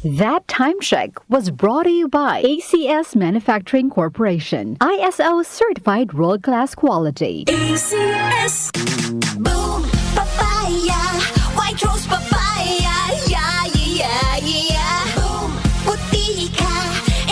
That time check was brought to you by ACS Manufacturing Corporation, ISO certified world-class quality. ACS. Boom. Papaya. White rose papaya. Yeah, yeah, yeah. Boom. Puti ka.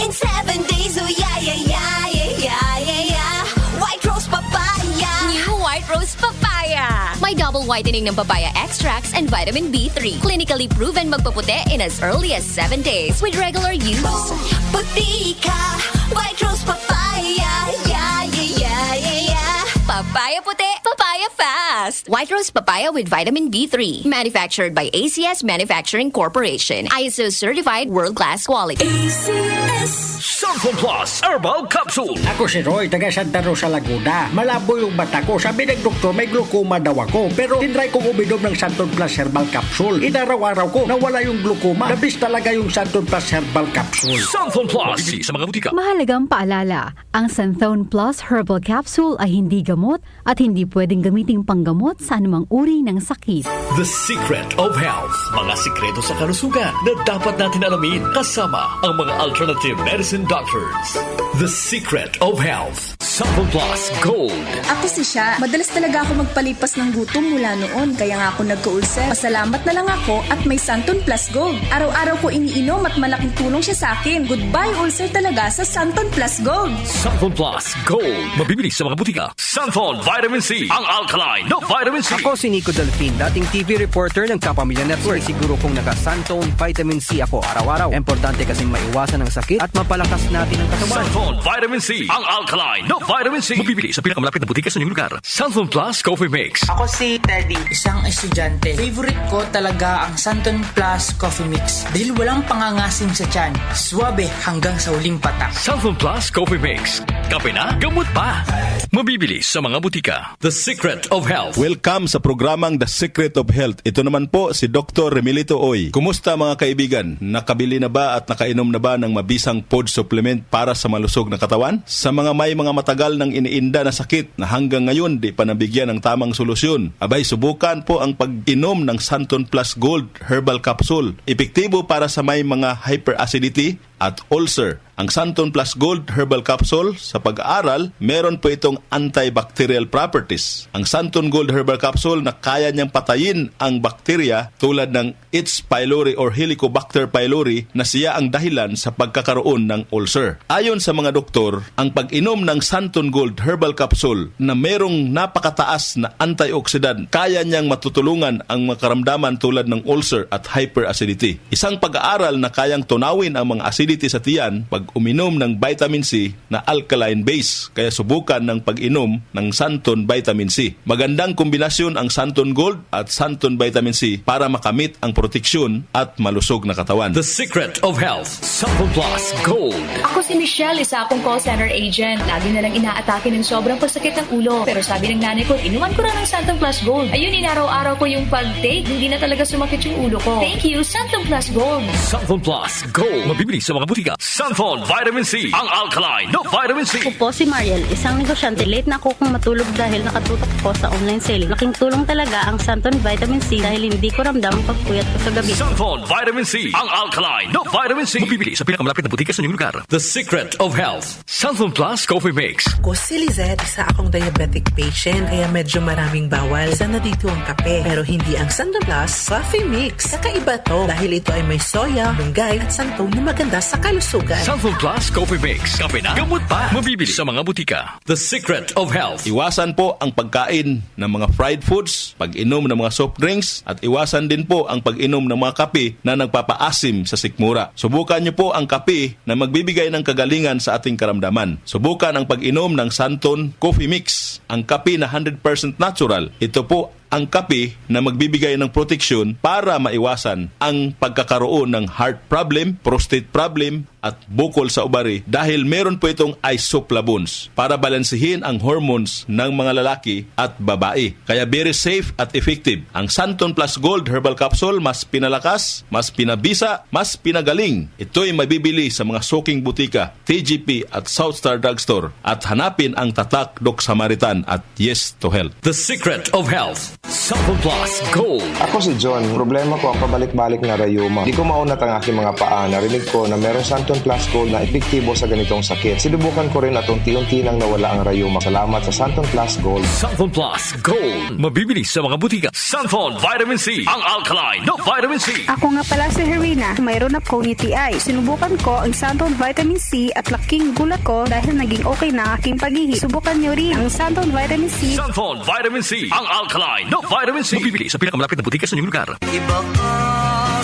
In 7 days. Oh, yeah, yeah, yeah, yeah, yeah, yeah. White rose papaya. New White Rose Papaya. May double whitening ng papaya extracts and vitamin B3. Clinically proven magpaputi in as early as 7 days with regular use. Boom. Puti ka. White rose papaya. Yeah, yeah, yeah, yeah, yeah. Papaya puti, papaya fast. White Rose Papaya with vitamin B3. Manufactured by ACS Manufacturing Corporation. ISO certified world-class quality. ACS. Santon Plus Herbal Capsule. Ako si Roy, taga Santa Rosa, Laguna. Malabo yung mata ko. Sabi ng doktor, may glaucoma daw ako. Pero tinry kong uminom ng Santon Plus Herbal Capsule. Inaraw-araw ko, nawala yung glaucoma. Nabis talaga yung Santon Plus Herbal Capsule. Santon Plus. Mabibili sa mga butika. Mahalagang paalala, ang Santhone Plus Herbal Capsule ay hindi gamot at hindi pwedeng gamiting panggamot sa anumang uri ng sakit. The Secret of Health. Mga sikreto sa kalusugan na dapat natin alamin kasama ang mga alternative medicine doctors. The Secret of Health. Santon Plus Gold. Ako si Sha. Madalas talaga ako magpalipas ng gutom mula noon. Kaya nga ako nagka-ulcer. Pasalamat na lang ako at may Santon Plus Gold. Araw-araw ko iniinom at malaking tulong siya sa akin. Goodbye ulcer talaga sa Santon Plus Gold. Santon Plus Gold. Mabibili sa mga butika. Santon Vitamin C. Ang alkaline na vitamin C. Ako si Nico Delfin, dating TV reporter ng Kapamilya Network. Siguro kong naka-Santon Vitamin C ako araw-araw. Importante kasi maiwasan ang sakit at mapalakas natin ang katawan. Santon Vitamin C. Ang alkaline na vitamin C. Mabibili sa pinakamalapit na butika sa inyong lugar. Santon Plus Coffee Mix. Ako si Teddy, isang estudyante. Favorite ko talaga ang Santon Plus Coffee Mix dahil walang pangangasim sa tiyan. Suwabe hanggang sa huling patak. Santon Plus Coffee Mix. Kape na, gamot pa. Mabibili sa mga butika. The Secret of Health. Welcome sa programang The Secret of Health. Ito naman po si Dr. Remilito Oy. Kumusta mga kaibigan? Nakabili na ba at nakainom na ba ng mabisang food supplement para sa malusog na katawan? Sa mga may mga matagal nang iniinda na sakit na hanggang ngayon di pa nabigyan ng tamang solusyon, abay subukan po ang pag-inom ng Santon Plus Gold Herbal Capsule. Epektibo para sa may mga hyperacidity at ulcer. Ang Santon Plus Gold Herbal Capsule, sa pag-aaral, meron po itong antibacterial properties. Ang Santon Gold Herbal Capsule na kaya niyang patayin ang bakterya tulad ng H. pylori or Helicobacter pylori na siya ang dahilan sa pagkakaroon ng ulcer. Ayon sa mga doktor, ang pag-inom ng Santon Gold Herbal Capsule na merong napakataas na antioxidant, kaya niyang matutulungan ang mga karamdaman tulad ng ulcer at hyperacidity. Isang pag-aaral na kayang tunawin ang mga acidity sa tiyan pag uminom ng vitamin C na alkaline base. Kaya subukan ng pag-inom ng Santon Vitamin C. Magandang kombinasyon ang Santon Gold at Santon Vitamin C para makamit ang proteksyon at malusog na katawan. The Secret of Health. Santon Plus Gold. Ako si Michelle, isa akong call center agent. Lagi na lang inaatake ng sobrang pasakit ng ulo. Pero sabi ng nanay ko, inuman ko na ng Santon Plus Gold. Ayun, inaraw-araw ko yung pag-take. Hindi na talaga sumakit yung ulo ko. Thank you, Santon Plus Gold. Santon Plus Gold. Mabibili sa mga butika. Santon Vitamin C. Ang alkaline na vitamin C. Ako po si Mariel, isang negosyante. Late na ako kung matulog dahil nakatutok ko sa online selling. Laking tulong talaga ang Santon Vitamin C dahil hindi ko ramdam ang pagpuyat ko sa gabi. Santon Vitamin C. Ang alkaline na vitamin C. Mabibili sa pinakamalapit na butika sa inyong lugar. The Secret of Health. Santon Plus Coffee Mix. Ako si Lizette, isa akong diabetic patient kaya medyo maraming bawal. Isa na dito ang kape pero hindi ang Santon Plus Coffee Mix. Kakaiba to dahil ito ay may soya, lunggay at santol na maganda sa kalusugan. Santon Plus Coffee Mix. Kape na, gamot pa. Mabibili sa mga butika. The Secret of Health. Iwasan po ang pagkain ng mga fried foods, pag-inom ng mga soft drinks, at iwasan din po ang pag-inom ng mga kape na nagpapaasim sa sikmura. Subukan niyo po ang kape na magbibigay ng kagalingan sa ating karamdaman. Subukan ang pag-inom ng Santon Coffee Mix, ang kape na 100% natural. Ito po ang kape na magbibigay ng proteksyon para maiwasan ang pagkakaroon ng heart problem, prostate problem, at bukol sa ubari dahil meron po itong isoflavones para balansehin ang hormones ng mga lalaki at babae. Kaya very safe at effective. Ang Santon Plus Gold Herbal Capsule mas pinalakas, mas pinabisa, mas pinagaling. Ito'y mabibili sa mga suking butika, TGP at Southstar Drugstore at hanapin ang tatak Doc Samaritan at Yes to Health. The Secret of Health. Santon Plus Gold. Ako si John. Problema ko ang pabalik-balik na rayuma. Di ko maunat ang aking mga paa. Narinig ko na meron Santon Plus Gold na epektibo sa ganitong sakit. Sinubukan ko rin at unti-unti nang nawala ang rayuma. Salamat sa Santon Plus Gold. Santon Plus Gold. Mabibili sa mga butika. Santon Vitamin C. Ang alkaline na vitamin C. Ako nga pala si Herina. Mayroon akong UTI. Sinubukan ko ang Santon Vitamin C at laking gulat ko dahil naging okay na ang aking paghihi. Subukan nyo rin ang Santon Vitamin C. Santon Vitamin C. Ang alkaline na vitamin C. Mabibili sa pinakamalapit na butika sa inyong lugar. Iba ka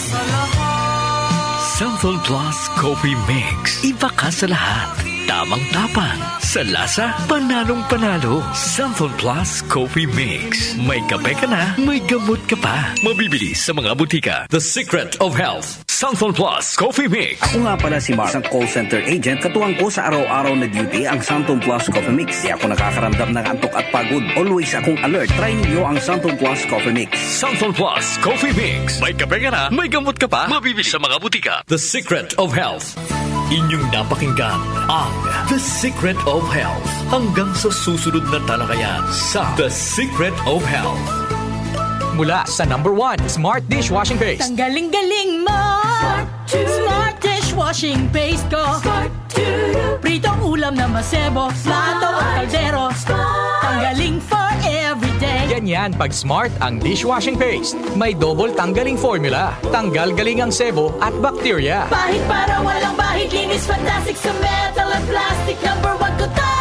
sa lahat. Santon Plus Coffee Mix. Iba ka sa lahat. Tamang-tapang. Sa lasa, panalong-panalo. Santon Plus Coffee Mix. May kape ka na, may gamot ka pa. Mabibili sa mga butika. The Secret of Health. Santon Plus Coffee Mix. Ako nga pala si Mark, isang call center agent. Katuwang ko sa araw-araw na duty ang Santon Plus Coffee Mix. Di ako nakakaramdam ng antok at pagod. Always akong alert. Try niyo ang Santon Plus Coffee Mix. Santon Plus Coffee Mix. May kape ka na, may gamot ka pa. Mabibili sa mga butika. The Secret of Health. Inyong napakinggan ang The Secret of Health. Hanggang sa susunod na talakayan sa The Secret of Health. Mula sa number 1, Smart Dishwashing Paste. Tanggaling-galing mo! Smart Dishwashing Paste ko! Pritong ulam na masebo, plato at kaldero. Tanggaling for everyday. Ganyan pag Smart ang dishwashing paste. May double tanggaling formula. Tanggal galing ang sebo at bakterya. Bahid para walang bahid, linis fantastic sa metal at plastic. Number 1 ko to!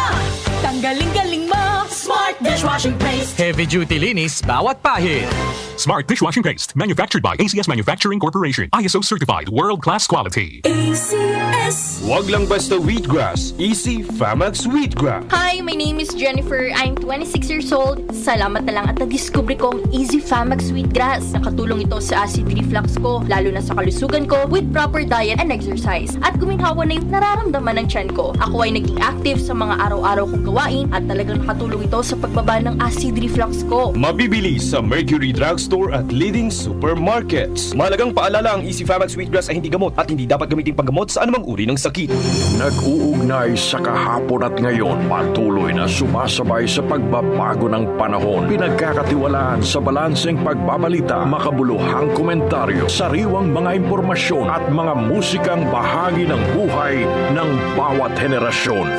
Tanggaling-galing mo! Smart Dishwashing Paste. Heavy duty linis bawat pahid. Smart Dishwashing Paste, manufactured by ACS Manufacturing Corporation. ISO certified, world-class quality. ACS. Wag lang basta wheatgrass. Easy Famax Wheatgrass. Hi, my name is Jennifer. I'm 26 years old. Salamat na lang at na-discover ko ang Easy Famax Wheatgrass. Nakatulong ito sa acid reflux ko, lalo na sa kalusugan ko with proper diet and exercise. At guminhawa na yung nararamdaman ng tiyan ko. Ako ay naging active sa mga araw-araw kong gawain at talagang nakatulong ito sa pagbaba ng acid reflux ko. Mabibili sa Mercury Drugstore at leading supermarkets. Mahalagang paalala, ang Easy Famax Wheatgrass ay hindi gamot at hindi dapat gamitin panggamot sa anumang uri ng sakit. Nag-uugnay sa kahapon at ngayon, patuloy na sumasabay sa pagbabago ng panahon. Pinagkakatiwalaan sa balanseng pagbabalita, makabuluhang komentaryo, sariwang mga impormasyon at mga musikang bahagi ng buhay ng bawat henerasyon.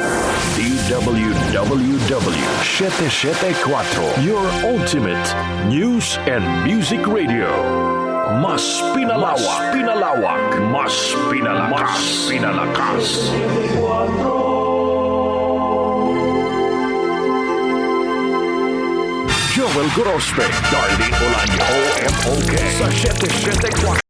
DWWW 774, your ultimate news and music radio. Mas pinalawak, mas pinalakas. Joel Grospe, Darlene Olanyo, OMOK sa 774.